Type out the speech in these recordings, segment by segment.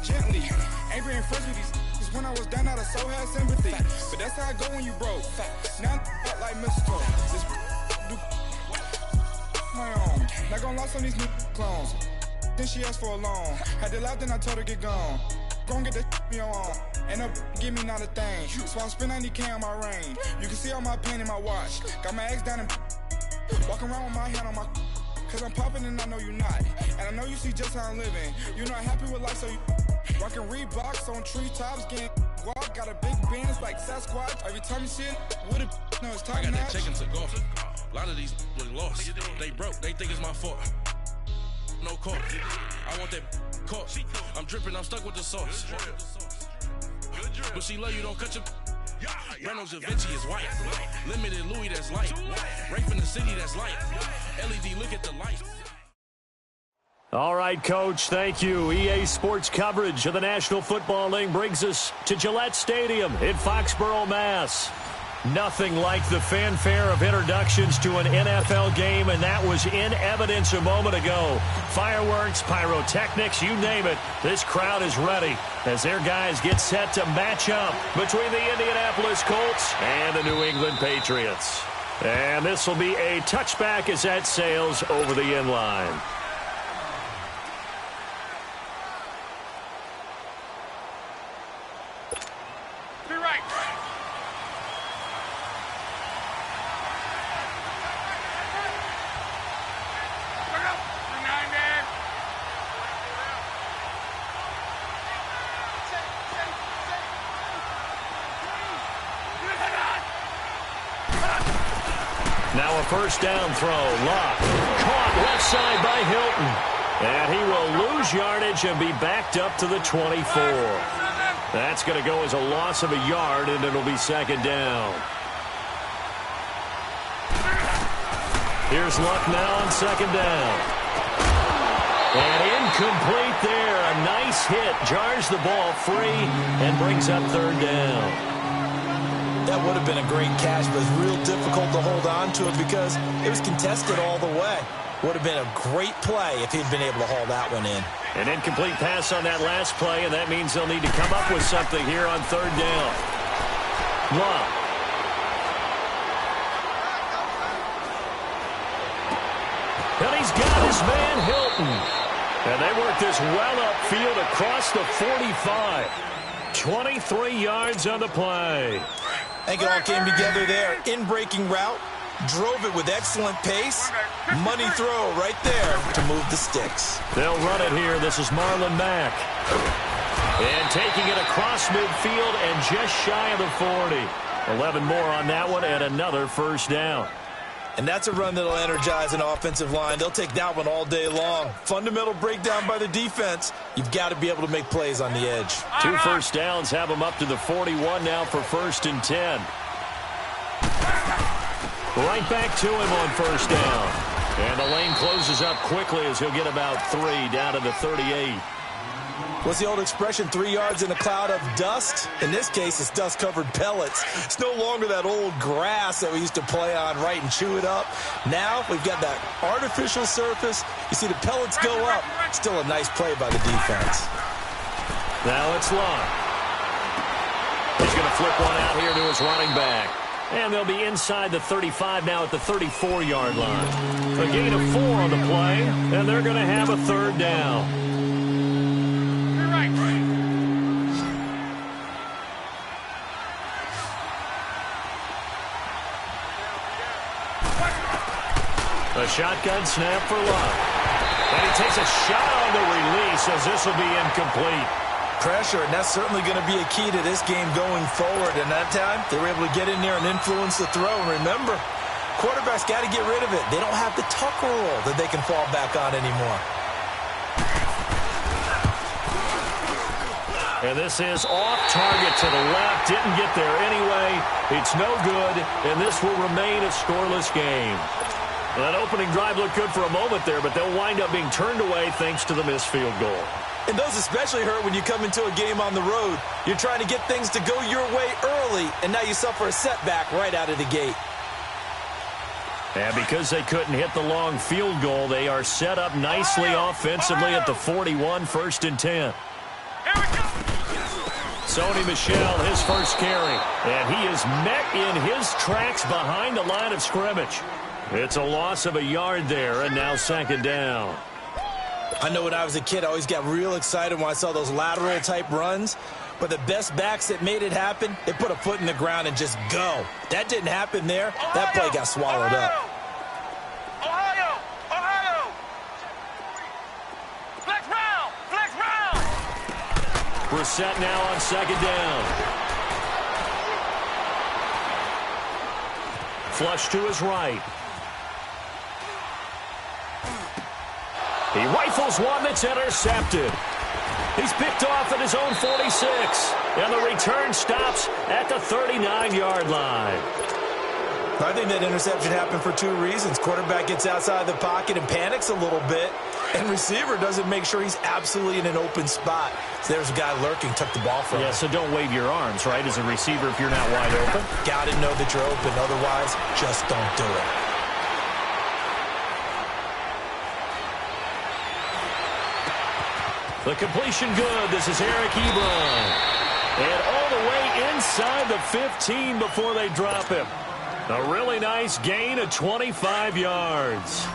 gently. Ain't been friends with these cause when I was down, I so had sympathy. But that's how I go when you broke. Now I'm like mistletoe. This do my own. Not gonna lost on these new clones. Then she asked for a loan. Had to laugh, then I told her get gone. Gon' get that me on. Ain't no give me not a thing. So I'm spending 90K on my ring. You can see all my pain in my watch. Got my ex down and walking around with my hand on my cause I'm popping and I know you not. And I know you see just how I'm living. You're not happy with life, so you rockin' Reeboks on treetops, getting walk. Got a big Benz like Sasquatch. Every time you see it, with it, no, it's top I got notch. that chicken to golf. A lot of these look lost. They broke, they think it's my fault. No call. I want that caught. I'm dripping, I'm stuck with the sauce. But she love you, don't cut your. Reynolds Da Vinci is white. Limited Louis, that's light. Rafe in the city, that's light. LED, look at the light. All right, Coach, thank you. EA Sports coverage of the National Football League brings us to Gillette Stadium in Foxborough, Mass. Nothing like the fanfare of introductions to an NFL game, and that was in evidence a moment ago. Fireworks, pyrotechnics, you name it. This crowd is ready as their guys get set to match up between the Indianapolis Colts and the New England Patriots. And this will be a touchback as that sails over the end line. Now a first down throw. Locke caught left side by Hilton. And he will lose yardage and be backed up to the 24. That's going to go as a loss of a yard, and it'll be second down. Here's Luck now on second down. And incomplete there. A nice hit. Jars the ball free and brings up third down. That would have been a great catch, but it's real difficult to hold on to it because it was contested all the way. Would have been a great play if he'd been able to haul that one in. An incomplete pass on that last play, and that means they'll need to come up with something here on third down. Love. And he's got his man Hilton. And they work this well upfield across the 45. 23 yards on the play. I think it all came together there. In-breaking route, drove it with excellent pace. Money throw right there to move the sticks. They'll run it here. This is Marlon Mack. And taking it across midfield and just shy of the 40. 11 more on that one and another first down. And that's a run that'll energize an offensive line. They'll take that one all day long. Fundamental breakdown by the defense. You've got to be able to make plays on the edge. 2 first downs have them up to the 41 now for first and 10. Right back to him on first down. And the lane closes up quickly as he'll get about 3 down to the 38. What's the old expression, 3 yards in a cloud of dust? In this case, it's dust-covered pellets. It's no longer that old grass that we used to play on, right, and chew it up. Now we've got that artificial surface. You see the pellets go up. Still a nice play by the defense. Now it's Long. He's going to flip one out here to his running back. And they'll be inside the 35 now at the 34-yard line. A gain of 4 on the play, and they're going to have a third down. A shotgun snap for Love. And he takes a shot on the release as this will be incomplete. Pressure, and that's certainly going to be a key to this game going forward. And that time, they were able to get in there and influence the throw. And remember, quarterbacks got to get rid of it. They don't have the Tucker roll that they can fall back on anymore. And this is off target to the left. Didn't get there anyway. It's no good, and this will remain a scoreless game. That opening drive looked good for a moment there, but they'll wind up being turned away thanks to the missed field goal. And those especially hurt when you come into a game on the road. You're trying to get things to go your way early, and now you suffer a setback right out of the gate. And because they couldn't hit the long field goal, they are set up nicely offensively at the 41, first and 10. Sony Michel, his first carry. And he is met in his tracks behind the line of scrimmage. It's a loss of a yard there, and now second down. I know when I was a kid, I always got real excited when I saw those lateral-type runs. But the best backs that made it happen, they put a foot in the ground and just go. That didn't happen there. That play got swallowed up. Brissett now on second down. Flush to his right. He rifles one that's intercepted. He's picked off at his own 46. And the return stops at the 39-yard line. I think that interception happened for two reasons. Quarterback gets outside the pocket and panics a little bit. And receiver doesn't make sure he's absolutely in an open spot. So there's a guy lurking, took the ball from him. Yeah, so don't wave your arms, right, as a receiver if you're not wide open. Got to know that you're open. Otherwise, just don't do it. The completion good. This is Eric Ebron. And all the way inside the 15 before they drop him. A really nice gain of 25 yards.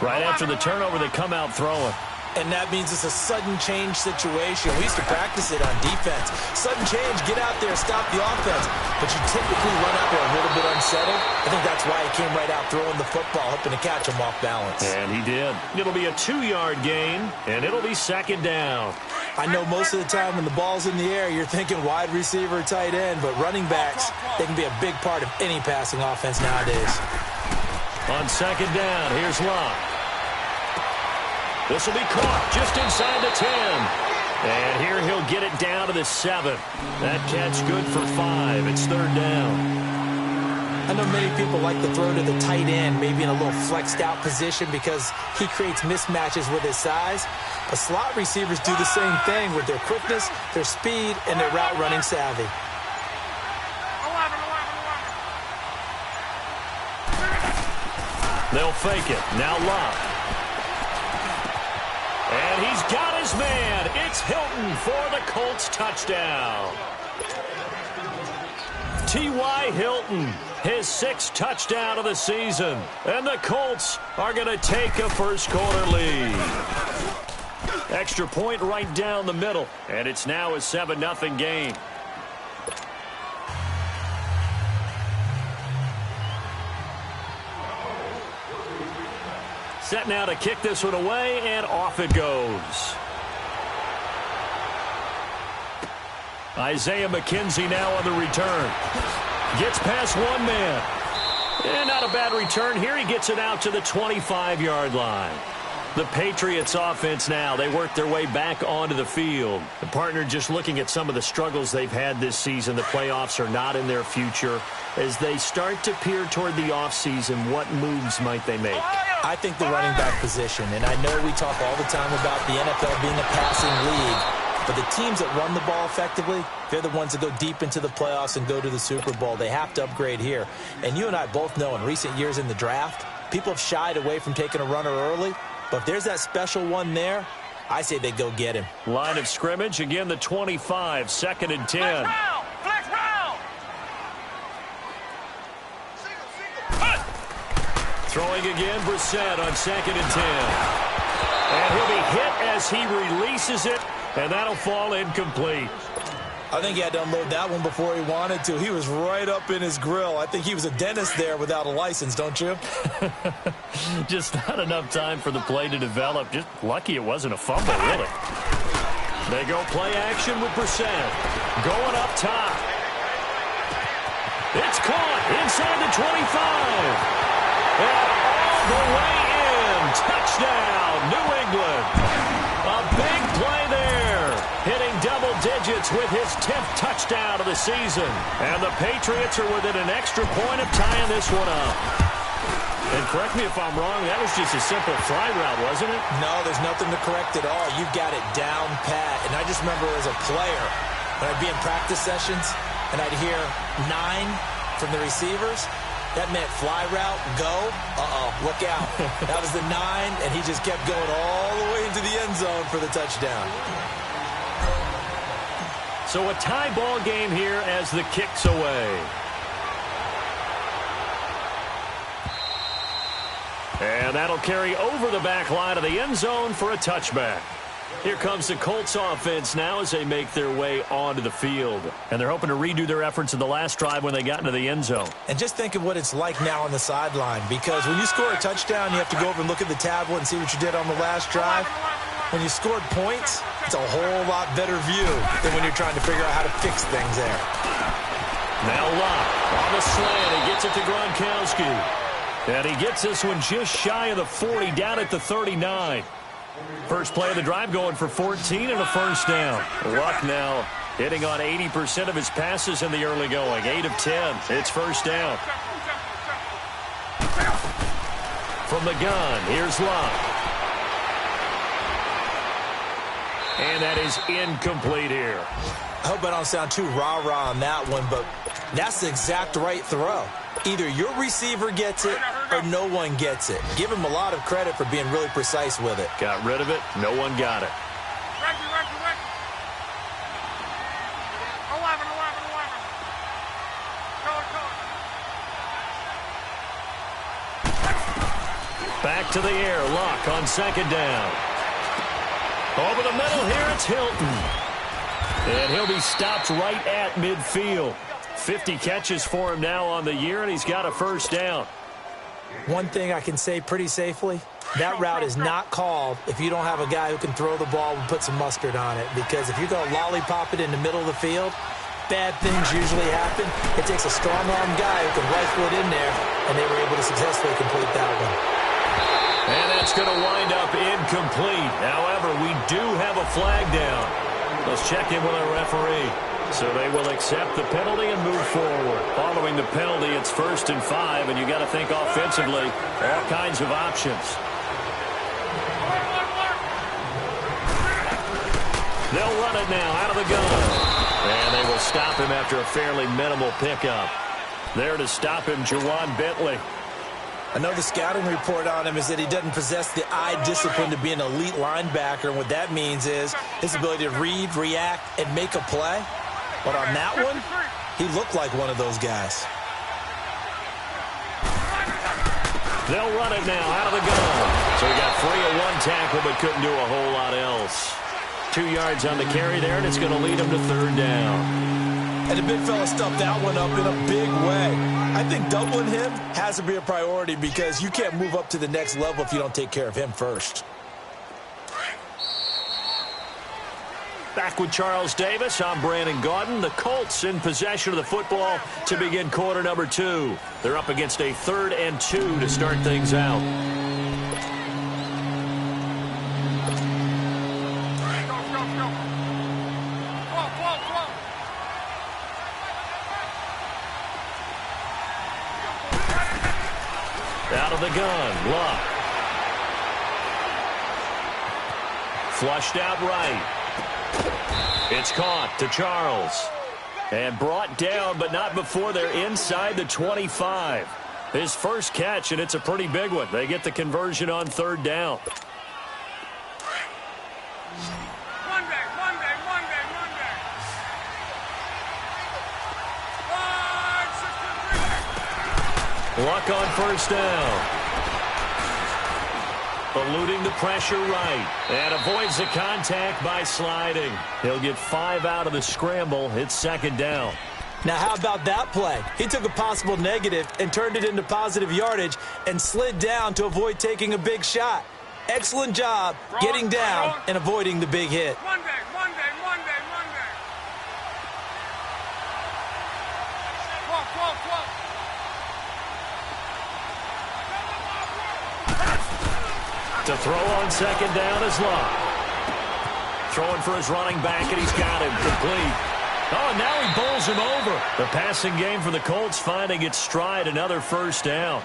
Right after the turnover, they come out throwing. And that means it's a sudden change situation. We used to practice it on defense. Sudden change, get out there, stop the offense. But you typically run out there a little bit unsettled. I think that's why he came right out throwing the football, hoping to catch him off balance. And he did. It'll be a 2-yard gain, and it'll be second down. I know most of the time when the ball's in the air, you're thinking wide receiver, tight end, but running backs, they can be a big part of any passing offense nowadays. On second down, here's Locke. This will be caught just inside the 10. And here he'll get it down to the 7. That catch good for 5. It's third down. I know many people like to throw to the tight end, maybe in a little flexed out position because he creates mismatches with his size. But slot receivers do the same thing with their quickness, their speed, and their route running savvy. They'll fake it. Now Locke. And he's got his man. It's Hilton for the Colts touchdown. T.Y. Hilton, his 6th touchdown of the season. And the Colts are going to take a first-quarter lead. Extra point right down the middle. And it's now a 7-0 game. Set now to kick this one away, and off it goes. Isaiah McKenzie now on the return. Gets past one man. And not a bad return here. He gets it out to the 25-yard line. The Patriots offense now, they work their way back onto the field. The partner just looking at some of the struggles they've had this season. The playoffs are not in their future. As they start to peer toward the offseason, what moves might they make? I think the running back position, and I know we talk all the time about the NFL being a passing league, but the teams that run the ball effectively, they're the ones that go deep into the playoffs and go to the Super Bowl. They have to upgrade here. And you and I both know in recent years in the draft, people have shied away from taking a runner early, but if there's that special one there, I say they go get him. Line of scrimmage, again the 25, 2nd and 10. Throwing again, Brissett on 2nd and 10. And he'll be hit as he releases it, and that'll fall incomplete. I think he had to unload that one before he wanted to. He was right up in his grill. I think he was a dentist there without a license, don't you? Just not enough time for the play to develop. Just lucky it wasn't a fumble, really. They go play action with Brissett. Going up top. It's caught inside the 25. And all the way in. Touchdown, New England. A big play there. Hitting double digits with his 10th touchdown of the season. And the Patriots are within an extra point of tying this one up. And correct me if I'm wrong, that was just a simple fly route, wasn't it? No, there's nothing to correct at all. You got it down pat. And I just remember as a player, when I'd be in practice sessions, and I'd hear 9 from the receivers, that meant fly route, go, look out. That was the 9, and he just kept going all the way into the end zone for the touchdown. So a tie ball game here as the kick's away. And that'll carry over the back line of the end zone for a touchback. Here comes the Colts offense now as they make their way onto the field. And they're hoping to redo their efforts in the last drive when they got into the end zone. And just think of what it's like now on the sideline, because when you score a touchdown, you have to go over and look at the tablet and see what you did on the last drive. When you scored points, it's a whole lot better view than when you're trying to figure out how to fix things there. Now Locke on the slant. He gets it to Gronkowski. And he gets this one just shy of the 40, down at the 39. First play of the drive going for 14 and a first down. Luck now hitting on 80% of his passes in the early going. 8 of 10. It's first down. From the gun, here's Luck. And that is incomplete here. I hope I don't sound too rah-rah on that one, but that's the exact right throw. Either your receiver gets it or no one gets it. Give him a lot of credit for being really precise with it. Got rid of it. No one got it. Back to the air. Luck on second down. Over the middle here, it's Hilton. And he'll be stopped right at midfield. 50 catches for him now on the year, and he's got a first down. One thing I can say pretty safely, that route is not called if you don't have a guy who can throw the ball and put some mustard on it. Because if you go lollipop it in the middle of the field, bad things usually happen. It takes a strong-arm guy who can rifle it in there, and they were able to successfully complete that one. And that's going to wind up incomplete. However, we do have a flag down. Let's check in with our referee. So they will accept the penalty and move forward. Following the penalty, it's 1st and 5, and you got to think offensively, all kinds of options. They'll run it now out of the gun. And they will stop him after a fairly minimal pickup. There to stop him, Juwan Bentley. I know the scouting report on him is that he doesn't possess the eye discipline to be an elite linebacker. And what that means is his ability to read, react, and make a play. But on that one, he looked like one of those guys. They'll run it now out of the gun. So he got free of one tackle but couldn't do a whole lot else. 2 yards on the carry there, and it's going to lead him to third down. And the big fella stuffed that one up in a big way. I think doubling him has to be a priority because you can't move up to the next level if you don't take care of him first. Back with Charles Davis, I'm Brandon Gaudin. The Colts in possession of the football to begin quarter number 2. They're up against a 3rd and 2 to start things out. Out of the gun, Luck. Flushed out right. It's caught to Charles. And brought down, but not before they're inside the 25. His first catch, and it's a pretty big one. They get the conversion on third down. Luck on first down. Eluding the pressure right. And avoids the contact by sliding. He'll get 5 out of the scramble. It's second down. Now, how about that play? He took a possible negative and turned it into positive yardage and slid down to avoid taking a big shot. Excellent job getting down and avoiding the big hit. Monday. To throw on second down is Luck. Throwing for his running back, and he's got him complete. Oh, now he bowls him over. The passing game for the Colts finding its stride, another first down.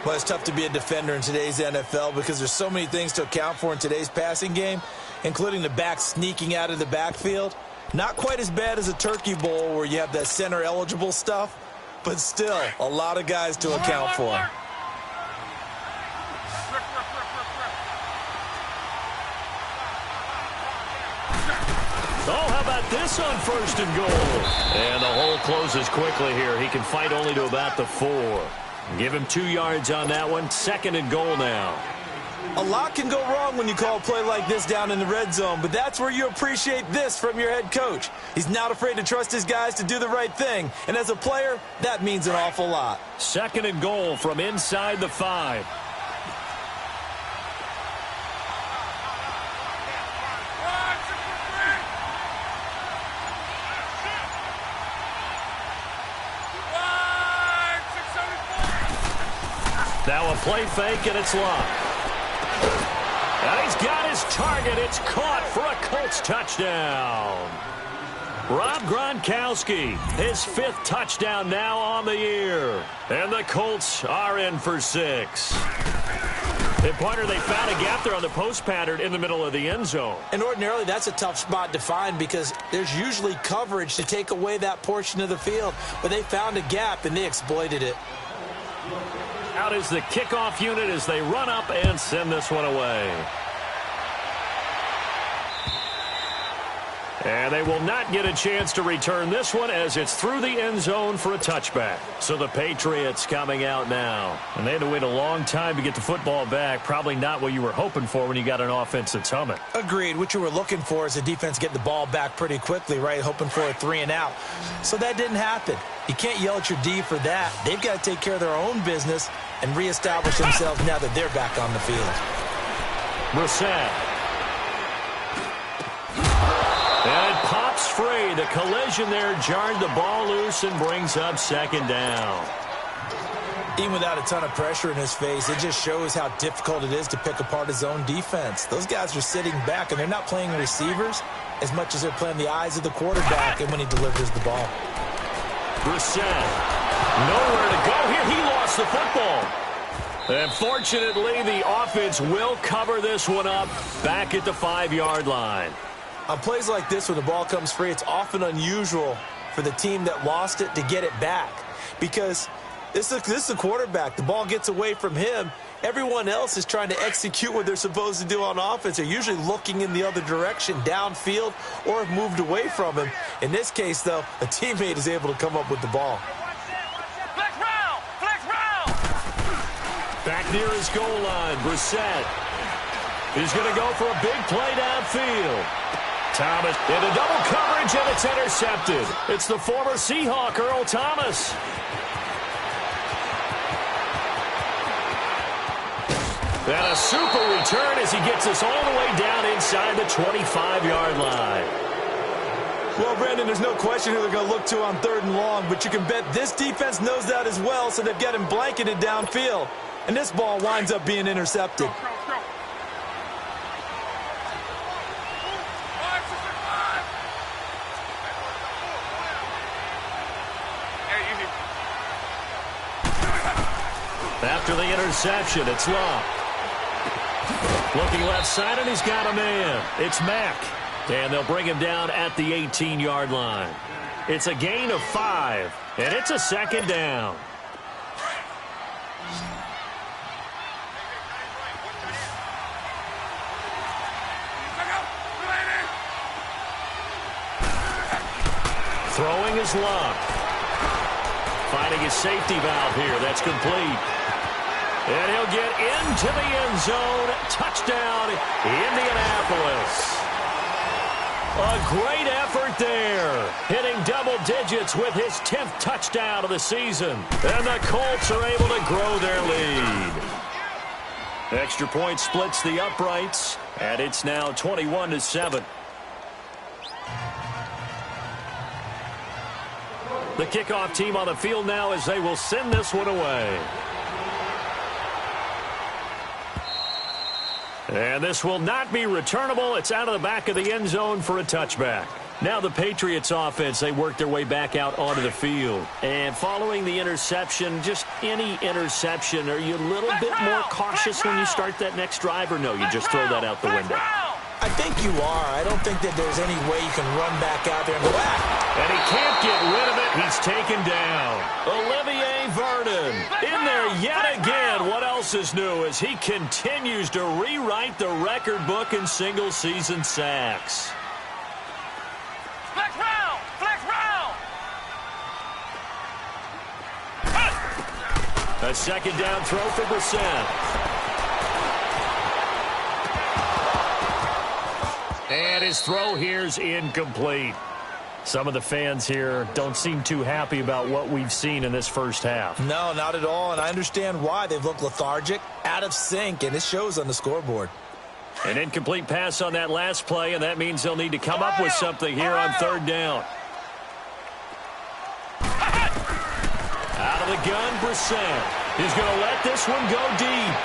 Well, it's tough to be a defender in today's NFL because there's so many things to account for in today's passing game, including the back sneaking out of the backfield. Not quite as bad as a turkey bowl where you have that center-eligible stuff, but still a lot of guys to account for. Oh, how about this on 1st and goal? And the hole closes quickly here. He can fight only to about the 4. Give him 2 yards on that one. 2nd and goal now. A lot can go wrong when you call a play like this down in the red zone, but that's where you appreciate this from your head coach. He's not afraid to trust his guys to do the right thing, and as a player, that means an awful lot. 2nd and goal from inside the 5. Now a play fake, and it's locked. And he's got his target. It's caught for a Colts touchdown. Rob Gronkowski, his 5th touchdown now on the year. And the Colts are in for 6. And, partner, they found a gap there on the post pattern in the middle of the end zone. And ordinarily, that's a tough spot to find because there's usually coverage to take away that portion of the field. But they found a gap, and they exploited it. Out is the kickoff unit as they run up and send this one away. And they will not get a chance to return this one as it's through the end zone for a touchback. So the Patriots coming out now. And they had to wait a long time to get the football back. Probably not what you were hoping for when you got an offense that's humming. Agreed. What you were looking for is the defense getting the ball back pretty quickly, right? Hoping for a 3 and out. So that didn't happen. You can't yell at your D for that. They've got to take care of their own business and reestablish themselves now that they're back on the field. Brissett. And it pops free. The collision there jarred the ball loose and brings up 2nd down. Even without a ton of pressure in his face, it just shows how difficult it is to pick apart his own defense. Those guys are sitting back, and they're not playing receivers as much as they're playing the eyes of the quarterback and when he delivers the ball. Brissett, nowhere to go here. He lost the football. And fortunately, the offense will cover this one up back at the 5-yard line. On plays like this, when the ball comes free, it's often unusual for the team that lost it to get it back because this is the quarterback. The ball gets away from him. Everyone else is trying to execute what they're supposed to do on offense. They're usually looking in the other direction, downfield, or have moved away from him. In this case, though, a teammate is able to come up with the ball. Back near his goal line, Brissett. He's going to go for a big play downfield. Thomas into double coverage, and it's intercepted. It's the former Seahawk, Earl Thomas. And a super return as he gets us all the way down inside the 25-yard line. Well, Brandon, there's no question who they're going to look to on 3rd and long, but you can bet this defense knows that as well, so they've got him blanketed downfield. And this ball winds up being intercepted. After the interception, it's locked. Looking left side, and he's got a man. It's Mack. And they'll bring him down at the 18-yard line. It's a gain of 5, and it's a 2nd down. Throwing is locked. Finding his safety valve here. That's complete. And he'll get into the end zone. Touchdown, Indianapolis. A great effort there. Hitting double digits with his 10th touchdown of the season. And the Colts are able to grow their lead. Extra point splits the uprights. And it's now 21-7. The kickoff team on the field now as they will send this one away. And this will not be returnable. It's out of the back of the end zone for a touchback. Now the Patriots offense, they work their way back out onto the field. And following the interception, just any interception, are you a little bit more cautious when you start that next drive, or no, you just throw that out the window? I think you are. I don't think that there's any way you can run back out there and go, And he can't get rid of it. He's taken down. Olivier Vernon in there yet again. What else is new as he continues to rewrite the record book in single-season sacks. A second down throw for Brissett. And his throw here's incomplete. Some of the fans here don't seem too happy about what we've seen in this first half. No, not at all, and I understand why. They've looked lethargic, out of sync, and it shows on the scoreboard. An incomplete pass on that last play, and that means they'll need to come up with something here on third down. Out of the gun, Brissett. He's going to let this one go deep.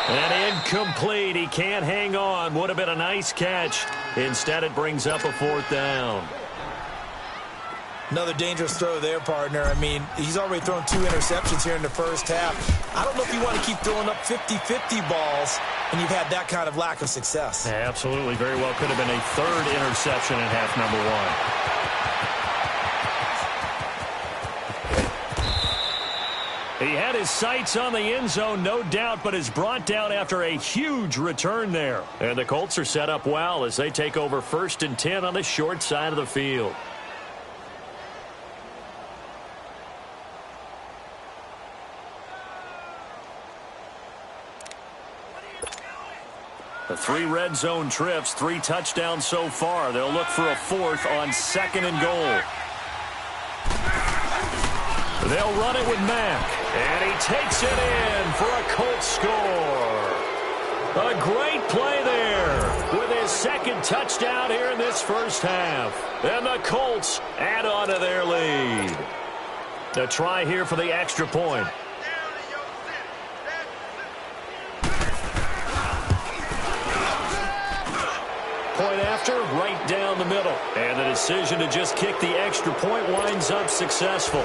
And incomplete. He can't hang on. Would have been a nice catch. Instead, it brings up a fourth down. Another dangerous throw there, partner. I mean, he's already thrown 2 interceptions here in the first half. I don't know if you want to keep throwing up 50-50 balls when you've had that kind of lack of success. Yeah, absolutely. Very well could have been a third interception in half number 1. He had his sights on the end zone, no doubt, but is brought down after a huge return there. And the Colts are set up well as they take over 1st and 10 on the short side of the field. The 3 red zone trips, 3 touchdowns so far. They'll look for a 4th on 2nd and goal. They'll run it with Mack, and he takes it in for a Colts score. A great play there with his 2nd touchdown here in this first half. And the Colts add on to their lead. The try here for the extra point. Point after, right down the middle. And the decision to just kick the extra point winds up successful.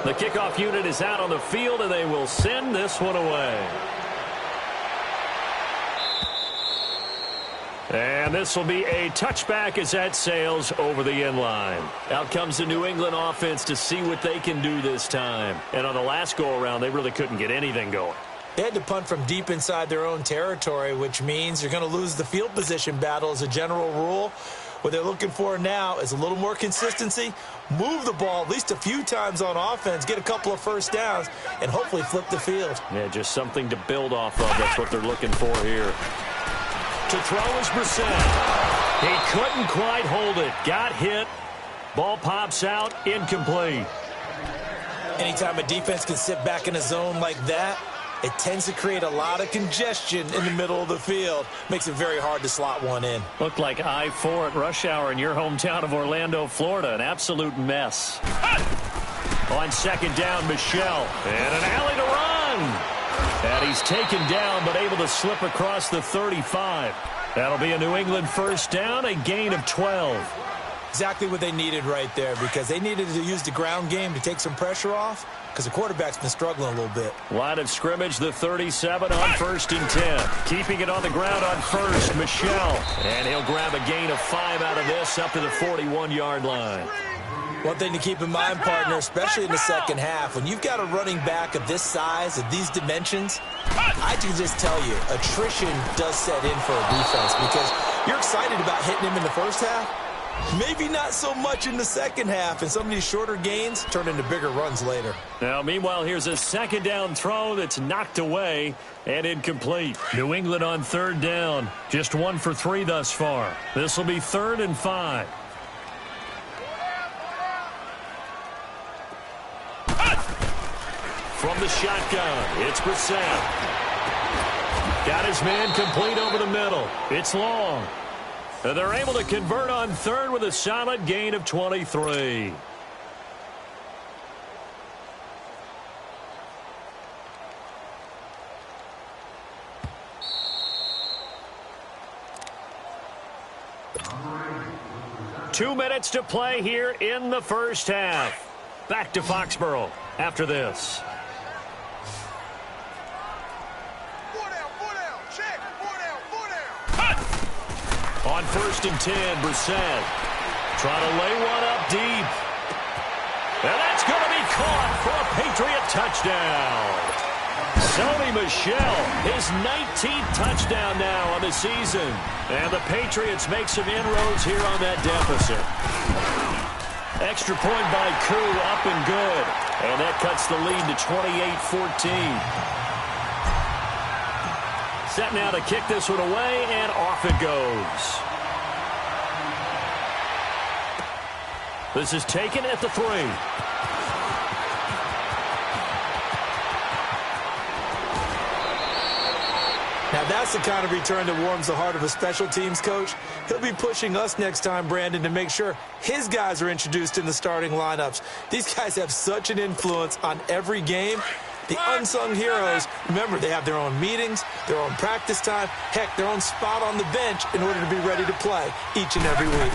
The kickoff unit is out on the field, and they will send this one away. And this will be a touchback as that sails over the end line. Out comes the New England offense to see what they can do this time. And on the last go-around, they really couldn't get anything going. They had to punt from deep inside their own territory, which means you're going to lose the field position battle as a general rule. What they're looking for now is a little more consistency, move the ball at least a few times on offense, get a couple of first downs, and hopefully flip the field. Yeah, just something to build off of. That's what they're looking for here. To throw is Brissett. He couldn't quite hold it. Got hit. Ball pops out. Incomplete. Anytime a defense can sit back in a zone like that, it tends to create a lot of congestion in the middle of the field. Makes it very hard to slot one in. Looked like I-4 at rush hour in your hometown of Orlando, Florida. An absolute mess. On 2nd down, Michelle. And an alley to run. And he's taken down, but able to slip across the 35. That'll be a New England first down, a gain of 12. Exactly what they needed right there, because they needed to use the ground game to take some pressure off, because the quarterback's been struggling a little bit. Line of scrimmage, the 37 on 1st and 10. Keeping it on the ground on 1st, Michelle. And he'll grab a gain of 5 out of this up to the 41-yard line. One thing to keep in mind, partner, especially in the second half, when you've got a running back of this size, of these dimensions, I can just tell you, attrition does set in for a defense, because you're excited about hitting him in the first half. Maybe not so much in the second half, and some of these shorter gains turn into bigger runs later. Now, meanwhile, here's a 2nd down throw that's knocked away and incomplete. New England on 3rd down. Just 1 for 3 thus far. This will be 3rd and 5. From the shotgun, it's Brissett. Got his man complete over the middle. It's long. And they're able to convert on 3rd with a solid gain of 23. Two minutes to play here in the first half. Back to Foxborough after this. On 1st and 10, Brissett trying to lay one up deep. And that's going to be caught for a Patriot touchdown. Sony Michel, his 19th touchdown now on the season. And the Patriots make some inroads here on that deficit. Extra point by Koo, up and good. And that cuts the lead to 28-14. Set now to kick this one away, and off it goes. This is taken at the 3. Now that's the kind of return that warms the heart of a special teams coach. He'll be pushing us next time, Brandon, to make sure his guys are introduced in the starting lineups. These guys have such an influence on every game. The unsung heroes, remember, they have their own meetings, their own practice time, heck, their own spot on the bench in order to be ready to play each and every week.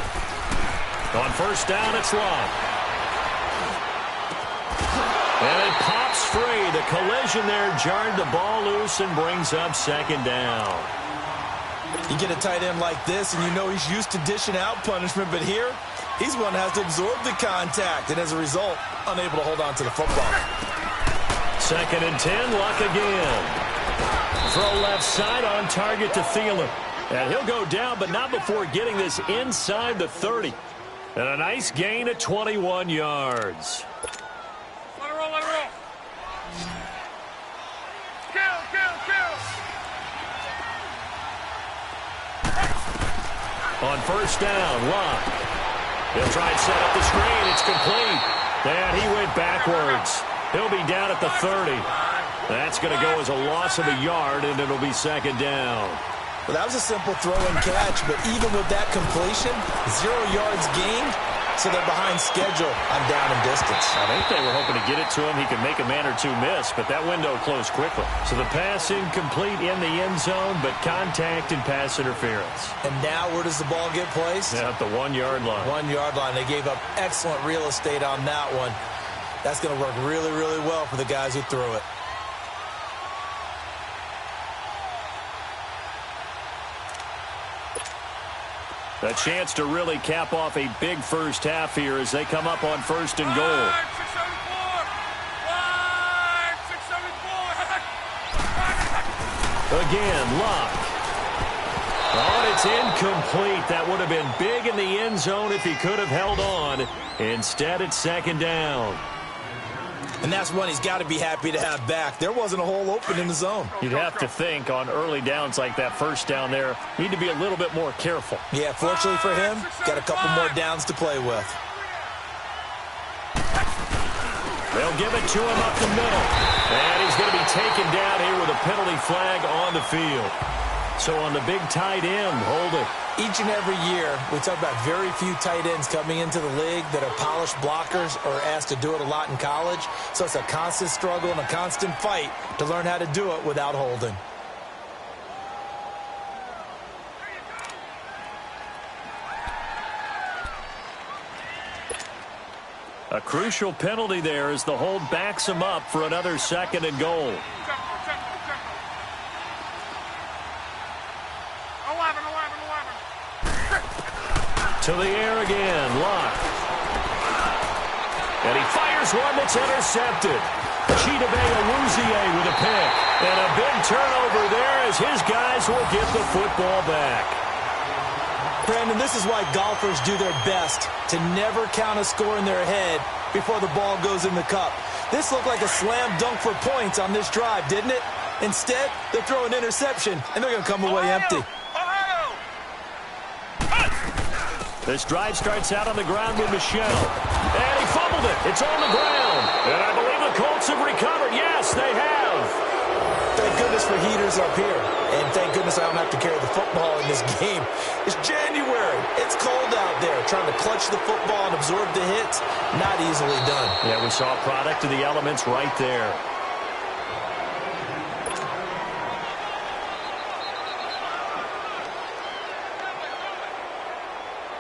On first down, it's Love. And it pops free. The collision there jarred the ball loose and brings up second down. You get a tight end like this, and you know he's used to dishing out punishment, but here, he's one that has to absorb the contact, and as a result, unable to hold on to the football. 2nd and 10, Luck again. Throw left side on target to Thielen. And he'll go down, but not before getting this inside the 30. And a nice gain of 21 yards. Let it roll, let it roll. Kill, kill, kill. On first down, Luck. He'll try and set up the screen. It's complete. And he went backwards. He'll be down at the 30. That's going to go as a loss of a yard, and it'll be second down. Well, that was a simple throw and catch, but even with that completion, 0 yards gained, so they're behind schedule on down and distance. I think they were hoping to get it to him. He could make a man or two miss, but that window closed quickly. So the pass incomplete in the end zone, but contact and pass interference. And now where does the ball get placed? Yeah, at the 1 yard line. 1 yard line. They gave up excellent real estate on that one. That's going to work really, really well for the guys who threw it. A chance to really cap off a big first half here as they come up on first and goal. Again, Luck. Oh, and it's incomplete. That would have been big in the end zone if he could have held on. Instead, it's second down. And that's one he's got to be happy to have back. There wasn't a hole open in the zone. You'd have to think on early downs like that first down there, need to be a little bit more careful. Yeah, fortunately for him, got a couple more downs to play with. They'll give it to him up the middle. And he's going to be taken down here with a penalty flag on the field. So on the big tight end, hold it. Each and every year, we talk about very few tight ends coming into the league that are polished blockers or asked to do it a lot in college. So it's a constant struggle and a constant fight to learn how to do it without holding. A crucial penalty there as the hold backs him up for another second and goal. To the air again, Luck. And he fires one that's intercepted. Chidobe Awuzie with a pick. And a big turnover there as his guys will get the football back. Brandon, this is why golfers do their best to never count a score in their head before the ball goes in the cup. This looked like a slam dunk for points on this drive, didn't it? Instead, they're throwing interception, and they're going to come away empty. This drive starts out on the ground with Michel. And he fumbled it. It's on the ground. And I believe the Colts have recovered. Yes, they have. Thank goodness for heaters up here. And thank goodness I don't have to carry the football in this game. It's January. It's cold out there. Trying to clutch the football and absorb the hits, not easily done. Yeah, we saw a product of the elements right there.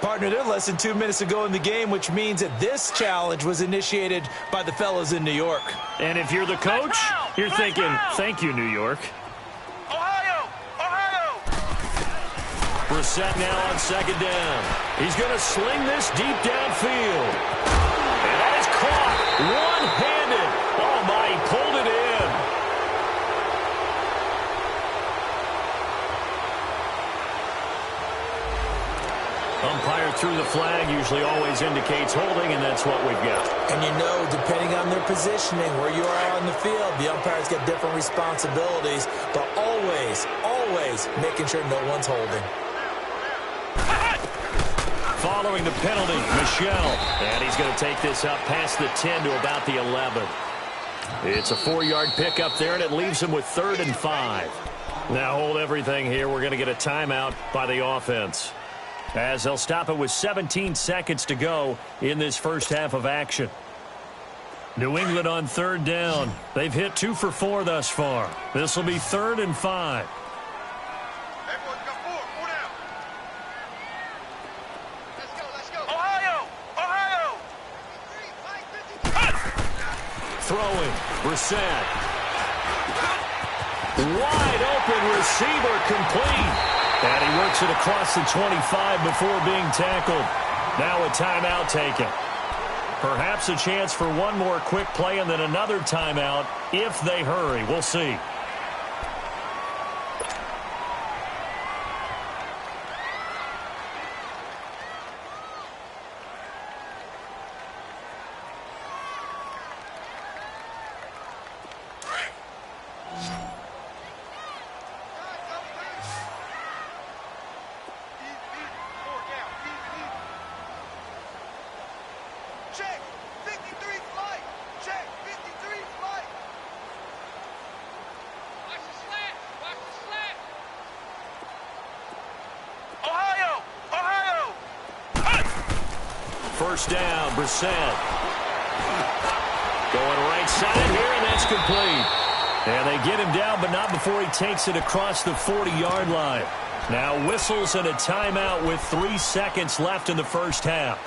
Partner, they're less than 2 minutes to go in the game, which means that this challenge was initiated by the fellas in New York. And if you're the coach, you're thinking, thank you, New York. Ohio! Ohio! Brissett now on second down. He's going to sling this deep downfield. And that is caught one-handed. Oh, my, he pulled it in. Umpire threw the flag, usually always indicates holding, and that's what we've got. And you know, depending on their positioning, where you are on the field, the umpires get different responsibilities, but always, always making sure no one's holding. Following the penalty, Michel. And he's going to take this up past the 10 to about the 11. It's a 4-yard pickup there, and it leaves him with 3rd and 5. Now hold everything here. We're going to get a timeout by the offense, as they'll stop it with 17 seconds to go in this first half of action. New England on 3rd down. They've hit 2 for 4 thus far. This will be 3rd and 5. Throwing, Brissett. Wide open receiver, complete. And he works it across the 25 before being tackled. Now a timeout taken. Perhaps a chance for one more quick play and then another timeout if they hurry. We'll see. First down, Brissett. Going right side here, and that's complete. And they get him down, but not before he takes it across the 40-yard line. Now whistles and a timeout with 3 seconds left in the first half.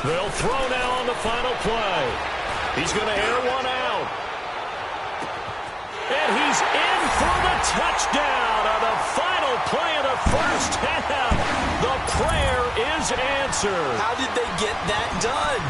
They'll throw now on the final play. He's going to air one out. And he's in for the touchdown on the final play of the first half. The prayer is answered. How did they get that done?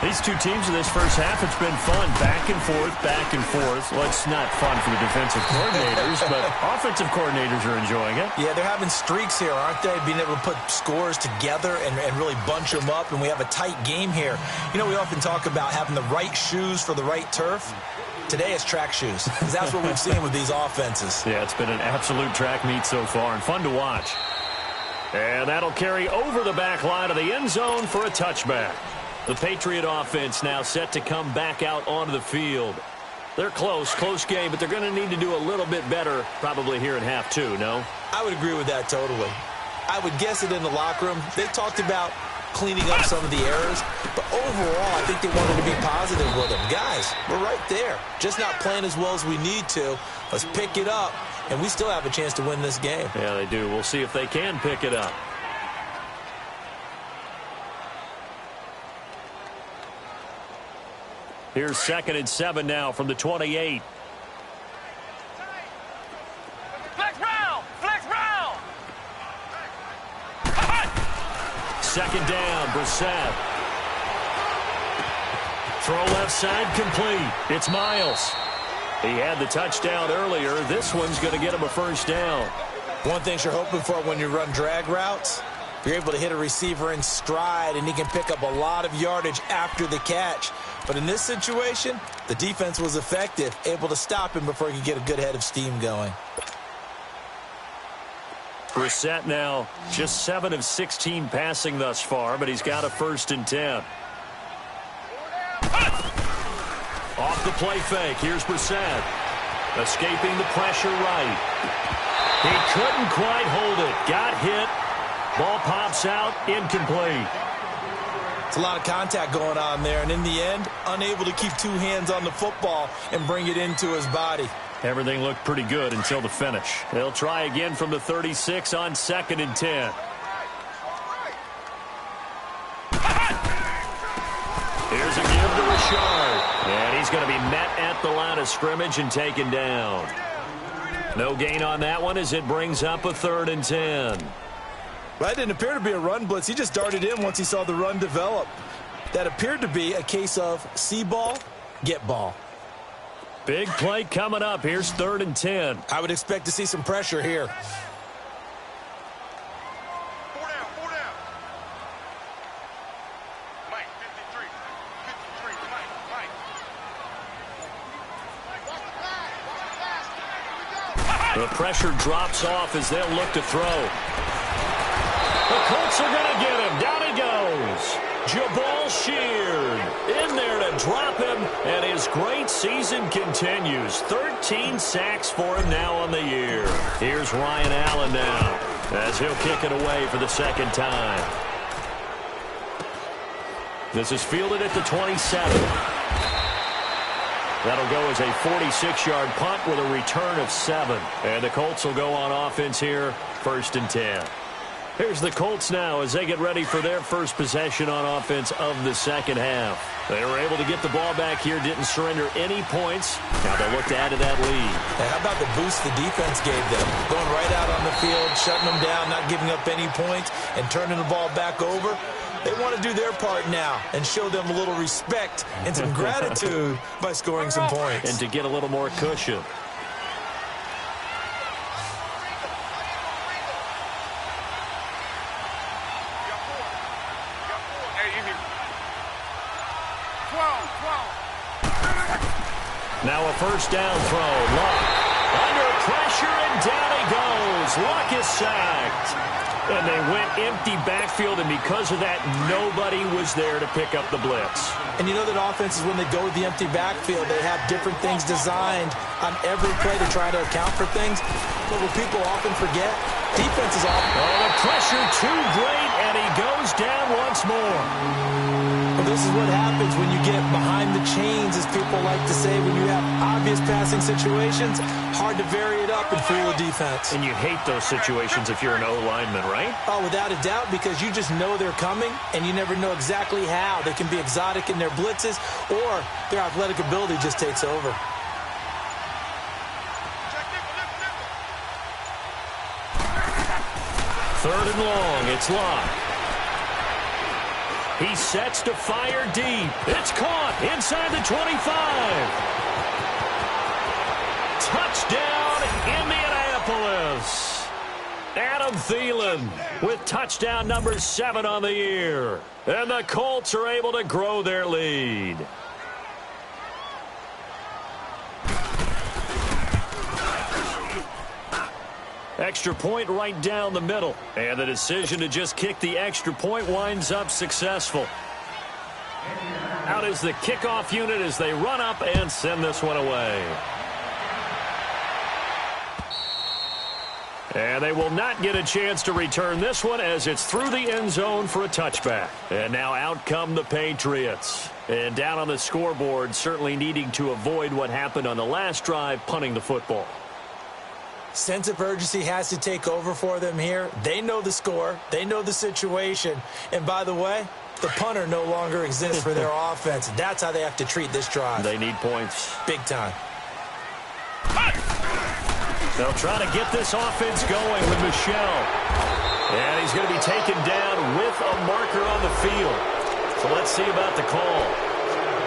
These two teams in this first half, it's been fun. Back and forth, back and forth. Well, it's not fun for the defensive coordinators, but offensive coordinators are enjoying it. Yeah, they're having streaks here, aren't they? Being able to put scores together and really bunch them up, and we have a tight game here. You know, we often talk about having the right shoes for the right turf. Today it's track shoes, because that's what we've seen with these offenses. Yeah, it's been an absolute track meet so far, and fun to watch. And that'll carry over the back line of the end zone for a touchback. The Patriot offense now set to come back out onto the field. They're close game, but they're going to need to do a little bit better probably here in half 2, no? I would agree with that totally. I would guess it in the locker room. They talked about cleaning up some of the errors, but overall I think they wanted to be positive with them. Guys, we're right there. Just not playing as well as we need to. Let's pick it up, and we still have a chance to win this game. Yeah, they do. We'll see if they can pick it up. Here's 2nd and 7 now from the 28. Flex round! Flex round! 2nd down, Brissett. Throw left side complete. It's Miles. He had the touchdown earlier. This one's going to get him a first down. One thing you're hoping for when you run drag routes, you're able to hit a receiver in stride, and he can pick up a lot of yardage after the catch. But in this situation, the defense was effective, able to stop him before he could get a good head of steam going. Brissett now just 7 of 16 passing thus far, but he's got a 1st and 10. Off the play fake, here's Brissett. Escaping the pressure right. He couldn't quite hold it. Got hit. Ball pops out, incomplete. It's a lot of contact going on there, and in the end, unable to keep 2 hands on the football and bring it into his body. Everything looked pretty good until the finish. They'll try again from the 36 on 2nd and 10. Here's a give to Richard. And he's going to be met at the line of scrimmage and taken down. No gain on that one as it brings up a 3rd and 10. That didn't appear to be a run blitz. He just darted in once he saw the run develop. That appeared to be a case of see ball, get ball. Big play coming up. Here's 3rd and 10. I would expect to see some pressure here. The pressure drops off as they'll look to throw. The Colts are going to get him. Down he goes. Jabal Sheard in there to drop him, and his great season continues. 13 sacks for him now on the year. Here's Ryan Allen now as he'll kick it away for the 2nd time. This is fielded at the 27. That'll go as a 46-yard punt with a return of 7. And the Colts will go on offense here, 1st and 10. Here's the Colts now as they get ready for their first possession on offense of the 2nd half. They were able to get the ball back here, didn't surrender any points. Now they'll look to add to that lead. And how about the boost the defense gave them? Going right out on the field, shutting them down, not giving up any points, and turning the ball back over. They want to do their part now and show them a little respect and some gratitude by scoring some points. And to get a little more cushion. Now a 1st down throw. Luck under pressure, and down he goes. Luck is sacked. And they went empty backfield, and because of that, nobody was there to pick up the blitz. And you know that offenses, when they go with the empty backfield, they have different things designed on every play to try to account for things. But what people often forget, defense is often... Oh, the pressure too great, and he goes down once more. Well, this is what happens when you get behind the chains, as people like to say, when you have obvious passing situations. Hard to vary it up and fool a defense. And you hate those situations if you're an O-lineman, right? Oh, without a doubt, because you just know they're coming, and you never know exactly how. They can be exotic in their blitzes, or their athletic ability just takes over. Third and long, it's Locke. He sets to fire deep. It's caught inside the 25. Touchdown, Indianapolis. Adam Thielen with touchdown number 7 on the year. And the Colts are able to grow their lead. Extra point right down the middle. And the decision to just kick the extra point winds up successful. Out is the kickoff unit as they run up and send this one away. And they will not get a chance to return this one as it's through the end zone for a touchback. And now out come the Patriots. And down on the scoreboard, certainly needing to avoid what happened on the last drive, punting the football. Sense of urgency has to take over for them here. They know the score. They know the situation. And by the way, the punter no longer exists for their offense. That's how they have to treat this drive. They need points. Big time. They'll try to get this offense going with Michel. And he's going to be taken down with a marker on the field. So let's see about the call.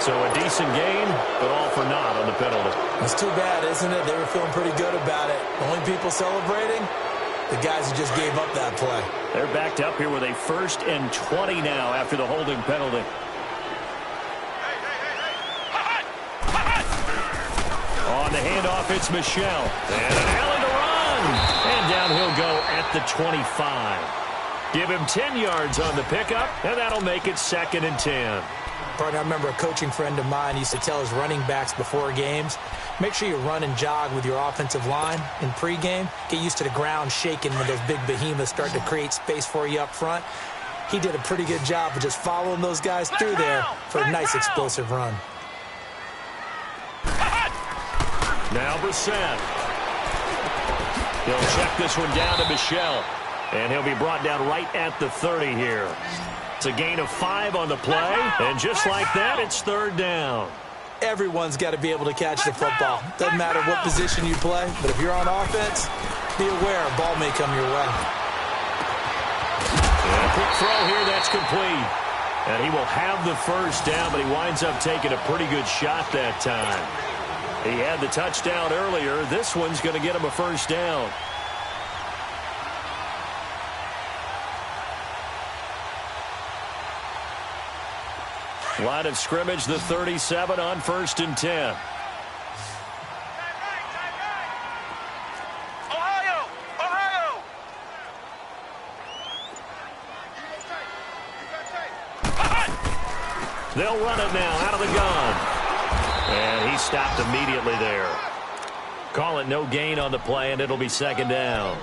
So a decent game, but all for naught on the penalty. It's too bad, isn't it? They were feeling pretty good about it. Only people celebrating, the guys who just gave up that play. They're backed up here with a 1st and 20 now after the holding penalty. On the handoff, it's Michel. And an alley to run. And down he'll go at the 25. Give him 10 yards on the pickup, and that'll make it 2nd and 10. Partner, I remember a coaching friend of mine used to tell his running backs before games, make sure you run and jog with your offensive line in pregame. Get used to the ground shaking when those big behemoths start to create space for you up front. He did a pretty good job of just following those guys through there for a nice explosive run. Now Brissett. He'll check this one down to Michel. And he'll be brought down right at the 30 here. It's a gain of 5 on the play, and just like that, it's third down. Everyone's got to be able to catch the football. Doesn't matter what position you play, but if you're on offense, be aware a ball may come your way. And a quick throw here, that's complete. And he will have the first down, but he winds up taking a pretty good shot that time. He had the touchdown earlier. This one's going to get him a first down. Line of scrimmage, the 37 on 1st and 10. Ohio! Ohio! They'll run it now out of the gun. And he stopped immediately there. Call it no gain on the play, and it'll be second down.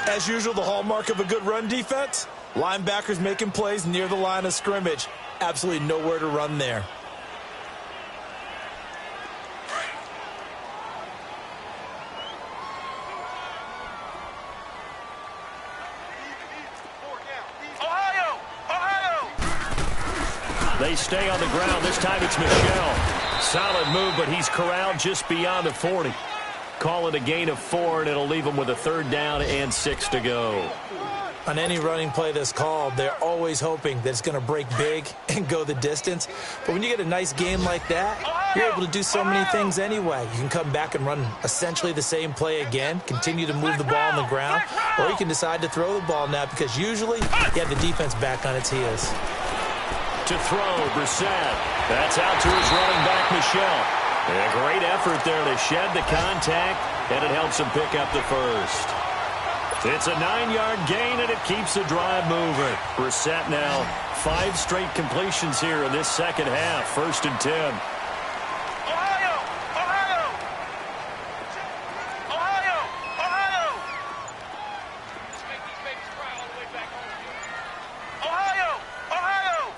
As usual, the hallmark of a good run defense, linebackers making plays near the line of scrimmage. Absolutely nowhere to run there. Ohio! Ohio! They stay on the ground. This time it's Michel. Solid move, but he's corralled just beyond the 40. Call it a gain of 4, and it'll leave him with a third down and 6 to go. On any running play that's called, they're always hoping that it's going to break big and go the distance. But when you get a nice game like that, you're able to do so many things anyway. You can come back and run essentially the same play again, continue to move the ball on the ground, or you can decide to throw the ball now because usually you have the defense back on its heels. To throw, Brissett. That's out to his running back, Michel. A great effort there to shed the contact, and it helps him pick up the first. It's a 9-yard gain, and it keeps the drive moving. Brissett now 5 straight completions here in this second half. 1st and 10. Ohio! Ohio! Ohio! Ohio! Make these babies cry all the way back home. Ohio! Ohio!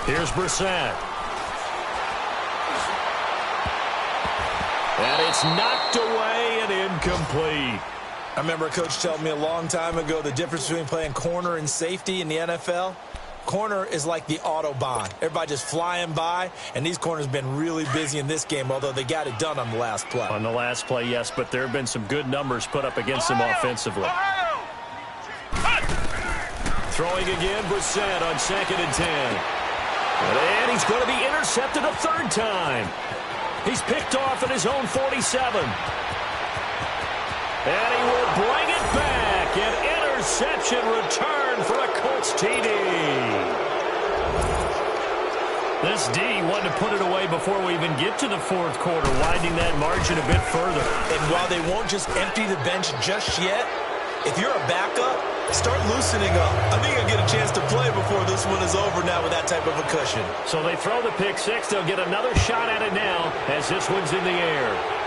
Here's Brissett. And it's knocked away and incomplete. I remember a coach telling me a long time ago the difference between playing corner and safety in the NFL. Corner is like the Autobahn. Everybody just flying by, and these corners have been really busy in this game, although they got it done on the last play. On the last play, yes, but there have been some good numbers put up against them offensively. Throwing again, Brissett on 2nd and 10. And he's going to be intercepted a third time. He's picked off at his own 47. And he will bring it back. An interception return for a Colts TD. This D wanted to put it away before we even get to the 4th quarter, widening that margin a bit further. And while they won't just empty the bench just yet, if you're a backup, start loosening up. I think you'll get a chance to play before this one is over now with that type of a cushion. So they throw the pick 6. They'll get another shot at it now as this one's in the air.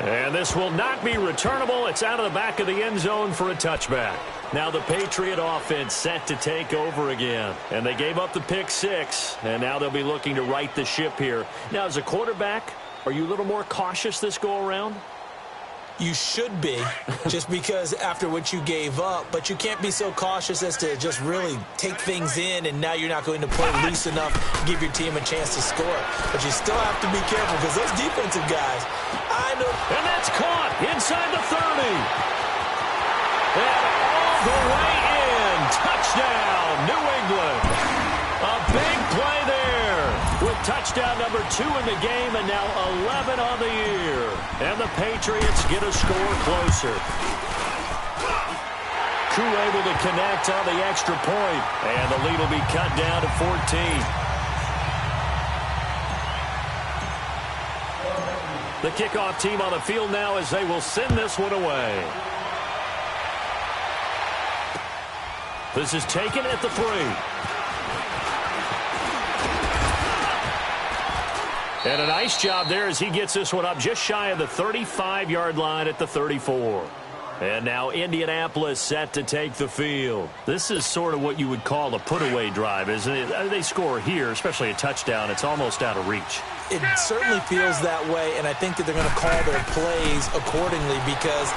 And this will not be returnable. It's out of the back of the end zone for a touchback. Now the Patriot offense set to take over again. And they gave up the pick 6. And now they'll be looking to right the ship here. Now, as a quarterback, are you a little more cautious this go-around? You should be, just because after what you gave up, but you can't be so cautious as to just really take things in, and now you're not going to play loose enough to give your team a chance to score. But you still have to be careful because those defensive guys, I know. And that's caught inside the 30. And all the way in. Touchdown, New England. A big play there with touchdown number 2 in the game and now 11 on the year. And the Patriots get a score closer. Koo able to connect on the extra point, and the lead will be cut down to 14. The kickoff team on the field now as they will send this one away. This is taken at the 3. And a nice job there as he gets this one up just shy of the 35-yard line at the 34. And now Indianapolis set to take the field. This is sort of what you would call a put-away drive, isn't it? They score here, especially a touchdown. It's almost out of reach. It certainly feels that way, and I think that they're going to call their plays accordingly because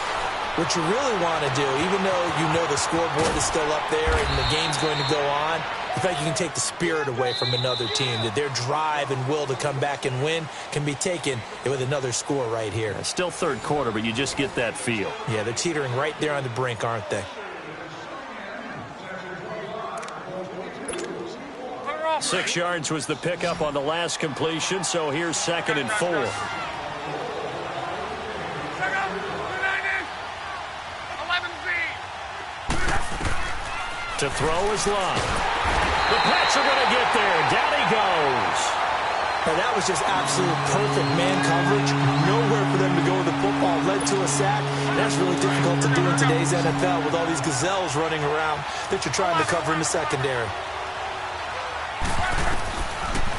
What you really want to do, even though you know the scoreboard is still up there and the game's going to go on, the fact you can take the spirit away from another team, that their drive and will to come back and win can be taken with another score right here. It's still third quarter, but you just get that feel. Yeah, they're teetering right there on the brink, aren't they? 6 yards was the pickup on the last completion, so here's 2nd and 4. To throw is Love. The Pats are going to get there. Down he goes. Now that was just absolute perfect man coverage. Nowhere for them to go with the football. Led to a sack. And that's really difficult to do in today's NFL with all these gazelles running around that you're trying to cover in the secondary.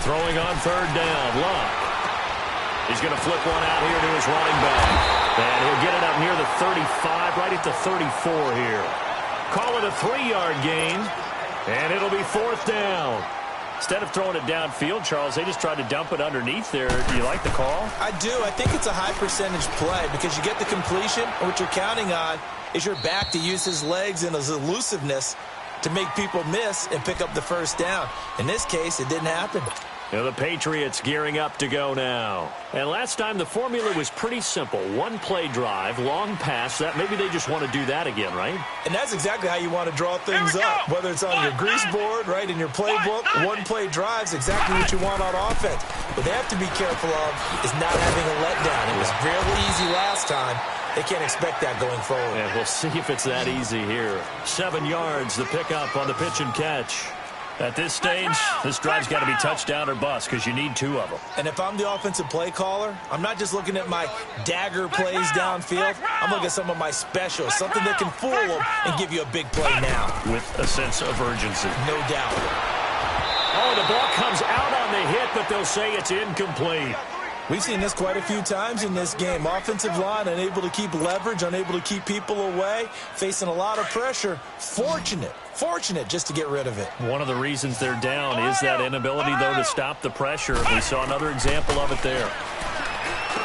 Throwing on 3rd down. Love. He's going to flip one out here to his running back. And he'll get it up near the 35, right at the 34 here. Call it a 3-yard gain, and it'll be 4th down. Instead of throwing it downfield, Charles, they just tried to dump it underneath there. Do you like the call? I do. I think it's a high-percentage play because you get the completion, and what you're counting on is your back to use his legs and his elusiveness to make people miss and pick up the 1st down. In this case, it didn't happen. Now the Patriots gearing up to go now. And last time the formula was pretty simple. 1-play drive, long pass. That maybe they just want to do that again, right? And that's exactly how you want to draw things up. Whether it's on your grease board, right, in your playbook, 1-play drive's exactly what you want on offense. What they have to be careful of is not having a letdown. It was fairly easy last time. They can't expect that going forward. Yeah, we'll see if it's that easy here. 7 yards, the pickup on the pitch and catch. At this stage, this drive's got to be touchdown or bust because you need 2 of them. And if I'm the offensive play caller, I'm not just looking at my dagger plays downfield. I'm looking at some of my specials, something that can fool them and give you a big play now. With a sense of urgency. No doubt. Oh, the ball comes out on the hit, but they'll say it's incomplete. We've seen this quite a few times in this game. Offensive line unable to keep leverage, unable to keep people away, facing a lot of pressure. Fortunate just to get rid of it. One of the reasons they're down is that inability, though, to stop the pressure. We saw another example of it there.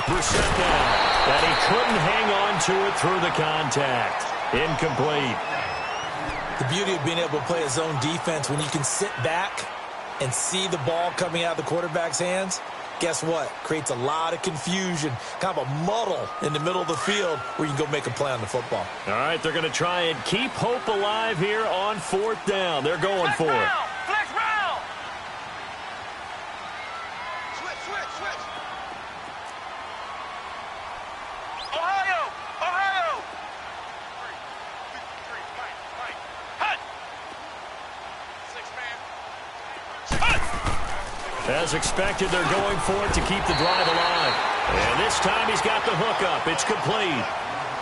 Brissett down, and he couldn't hang on to it through the contact. Incomplete. The beauty of being able to play a zone defense when you can sit back and see the ball coming out of the quarterback's hands. Guess what? Creates a lot of confusion, kind of a muddle in the middle of the field where you can go make a play on the football. All right, they're going to try and keep hope alive here on 4th down. They're going for it. Flex round. Switch. Ohio. Fight. Hut. 6-man. Hut. As expected, they're going for it to keep the drive alive. And this time he's got the hook up. It's complete.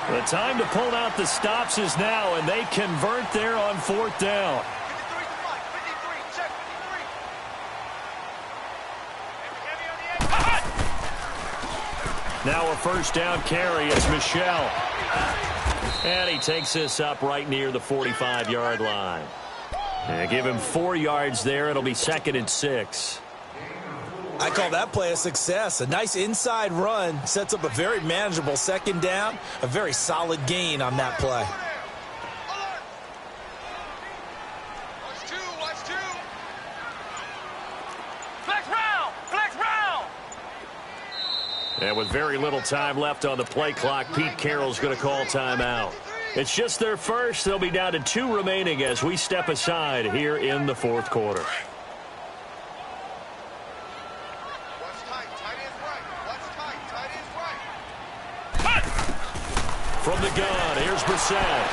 The time to pull out the stops is now, and they convert there on 4th down. 53, check 53. Heavy on the edge. Now a 1st down carry. It's Michelle. And he takes this up right near the 45-yard line. And give him 4 yards there. It'll be 2nd and 6. I call that play a success. A nice inside run sets up a very manageable 2nd down. A very solid gain on that play. Watch two. Flex round. And with very little time left on the play clock, Pete Carroll's going to call timeout. It's just their first. They'll be down to 2 remaining as we step aside here in the 4th quarter. From the gun, here's Brissett.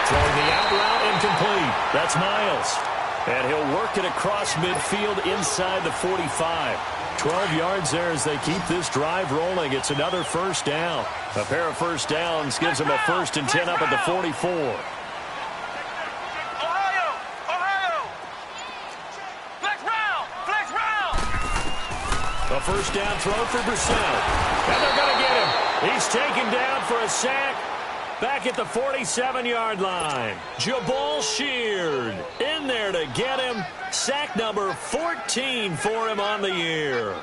Throwing the out route, incomplete. That's Miles. And he'll work it across midfield inside the 45. 12 yards there as they keep this drive rolling. It's another 1st down. A pair of 1st downs gives them a 1st and 10 up at the 44. Ohio. Flex round. A 1st down throw for Brissett. And they're going to get him. He's taken down for a sack back at the 47-yard line. Jabal Sheard in there to get him. Sack number 14 for him on the year.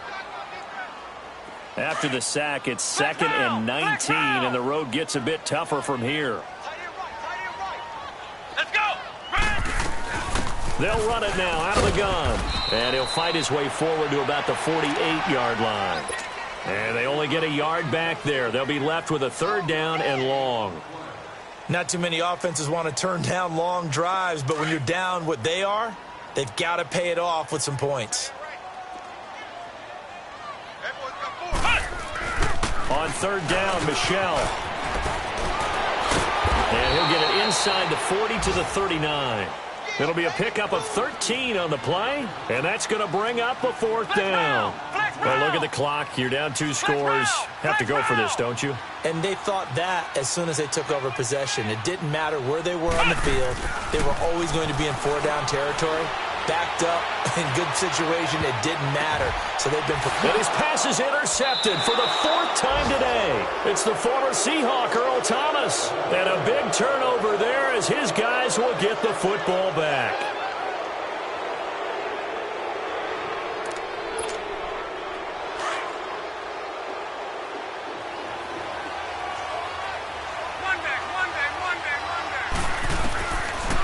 After the sack, it's 2nd and 19, and the road gets a bit tougher from here. Let's go. They'll run it now out of the gun. And he'll fight his way forward to about the 48-yard line. And they only get a yard back there. They'll be left with a 3rd down and long. Not too many offenses want to turn down long drives, but when you're down what they are, they've got to pay it off with some points. On 3rd down, Michelle. And he'll get it inside the 40 to the 39. It'll be a pickup of 13 on the play, and that's going to bring up a 4th down. Well, look at the clock. You're down 2 scores. Have to go for this, don't you? And they thought that as soon as they took over possession. It didn't matter where they were on the field. They were always going to be in 4-down territory. Backed up, in good situation, it didn't matter. So they've been prepared. And his pass is intercepted for the 4th time today. It's the former Seahawk, Earl Thomas. And a big turnover there as his guys will get the football back.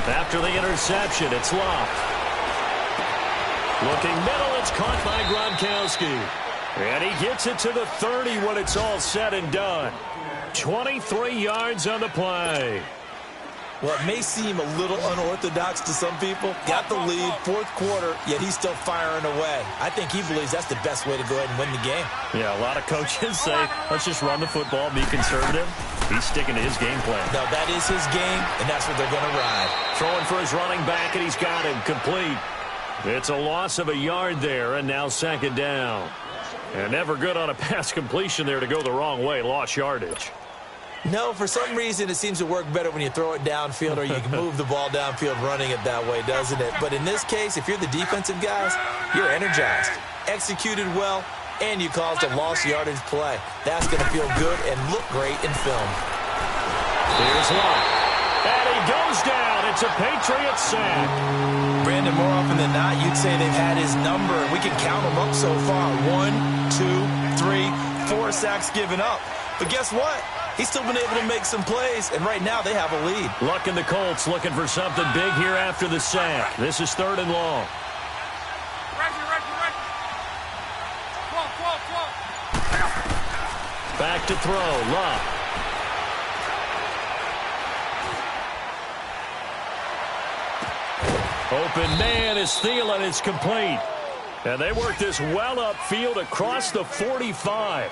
After the interception, it's Locke. Looking middle, it's caught by Gronkowski. And he gets it to the 30 when it's all said and done. 23 yards on the play. Well, it may seem a little unorthodox to some people. Got the lead, 4th quarter, yet he's still firing away. I think he believes that's the best way to go ahead and win the game. Yeah, a lot of coaches say, let's just run the football, be conservative. He's sticking to his game plan. No, that is his game, and that's what they're going to ride. Throwing for his running back, and he's got him complete. It's a loss of a yard there, and now 2nd down. And never good on a pass completion there to go the wrong way. Lost yardage. No, for some reason it seems to work better when you throw it downfield or you can move the ball downfield running it that way, doesn't it? But in this case, if you're the defensive guys, you're energized, executed well, and you caused a lost yardage play. That's going to feel good and look great in film. Here's Locke. And he goes down. It's a Patriots sack. Brandon, more often than not, you'd say they've had his number, and we can count them up so far. 1, 2, 3, 4 sacks given up. But guess what? He's still been able to make some plays, and right now they have a lead. Luck and the Colts looking for something big here after the sack. This is 3rd and long. Back to throw. Luck. Open man is Thielen. It's complete. And they work this well upfield across the 45.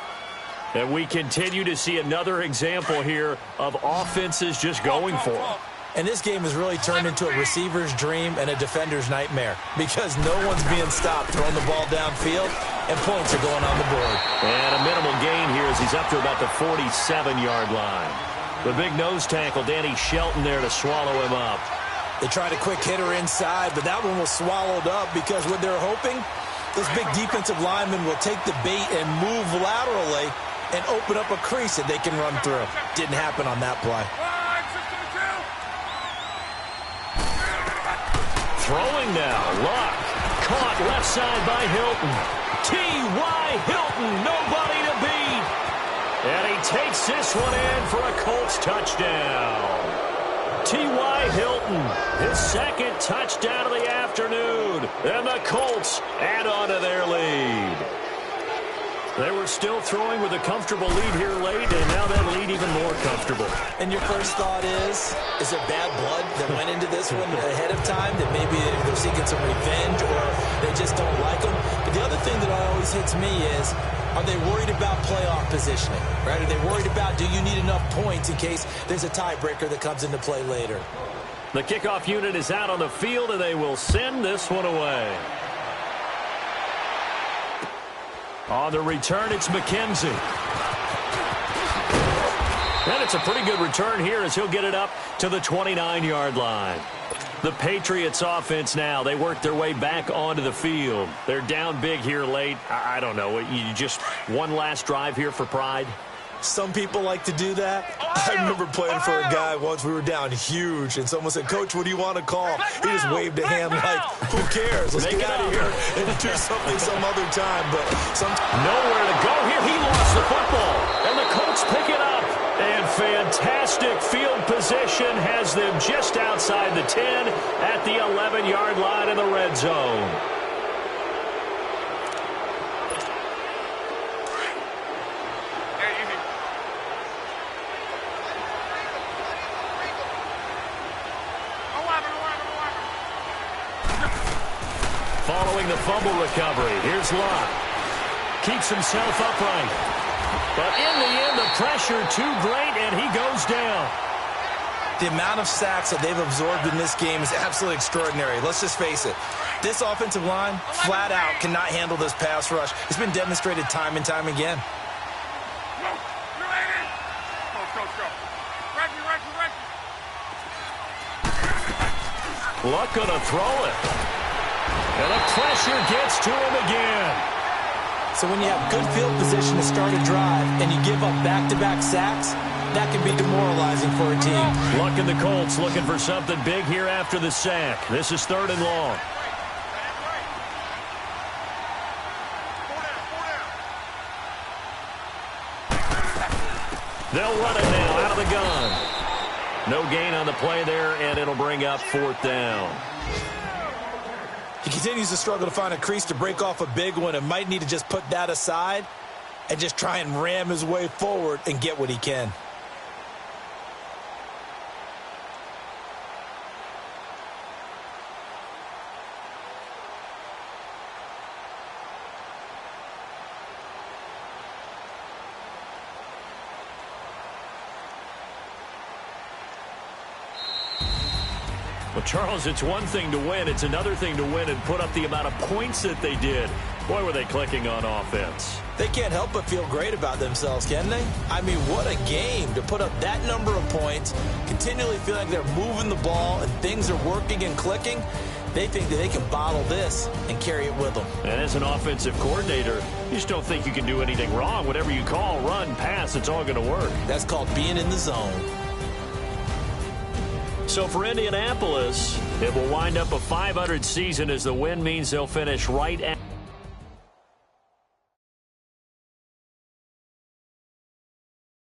And we continue to see another example here of offenses just going for it. And this game has really turned into a receiver's dream and a defender's nightmare because no one's being stopped throwing the ball downfield, and points are going on the board. And a minimal gain here as he's up to about the 47-yard line. The big nose tackle, Danny Shelton, there to swallow him up. They tried a quick hitter inside, but that one was swallowed up because what they're hoping, this big defensive lineman will take the bait and move laterally and open up a crease that they can run through. Didn't happen on that play. Throwing now, Luck. Caught left side by Hilton. T.Y. Hilton, nobody to beat. And he takes this one in for a Colts touchdown. T.Y. Hilton, his 2nd touchdown of the afternoon. And the Colts add on to their lead. They were still throwing with a comfortable lead here late, and now that lead even more comfortable. And your first thought is there bad blood that went into this one ahead of time, that maybe they're seeking some revenge or they just don't like them? But the other thing that always hits me is, are they worried about playoff positioning? Right? Are they worried about, do you need enough points in case there's a tiebreaker that comes into play later? The kickoff unit is out on the field, and they will send this one away. On the return, it's McKenzie. And it's a pretty good return here as he'll get it up to the 29-yard line. The Patriots offense now, they work their way back onto the field. They're down big here late. I don't know. You just one last drive here for pride? Some people like to do that. I remember playing for a guy once. We were down huge, and someone said, "Coach, what do you want to call?" He just waved a hand like, "Who cares? Let's get out of here and do something some other time." But nowhere to go here. He lost the football, and the Colts pick it up. And fantastic field position has them just outside the 10 at the 11-yard line in the red zone. Following the fumble recovery, here's Lott. Keeps himself upright. But in the end, the pressure too great, and he goes down. The amount of sacks that they've absorbed in this game is absolutely extraordinary. Let's just face it. This offensive line, flat out, cannot handle this pass rush. It's been demonstrated time and time again. Luck gonna throw it. And the pressure gets to him again. So when you have good field position to start a drive and you give up back-to-back sacks, that can be demoralizing for a team. Luck and the Colts looking for something big here after the sack. This is 3rd and long. They'll run it now out of the gun. No gain on the play there, and it'll bring up 4th down. He continues to struggle to find a crease to break off a big one and might need to just put that aside and just try and ram his way forward and get what he can. Well, Charles, it's one thing to win. It's another thing to win and put up the amount of points that they did. Boy, were they clicking on offense. They can't help but feel great about themselves, can they? I mean, what a game to put up that number of points, continually feeling like they're moving the ball and things are working and clicking. They think that they can bottle this and carry it with them. And as an offensive coordinator, you just don't think you can do anything wrong. Whatever you call, run, pass, it's all going to work. That's called being in the zone. So for Indianapolis, it will wind up a .500 season as the win means they'll finish right at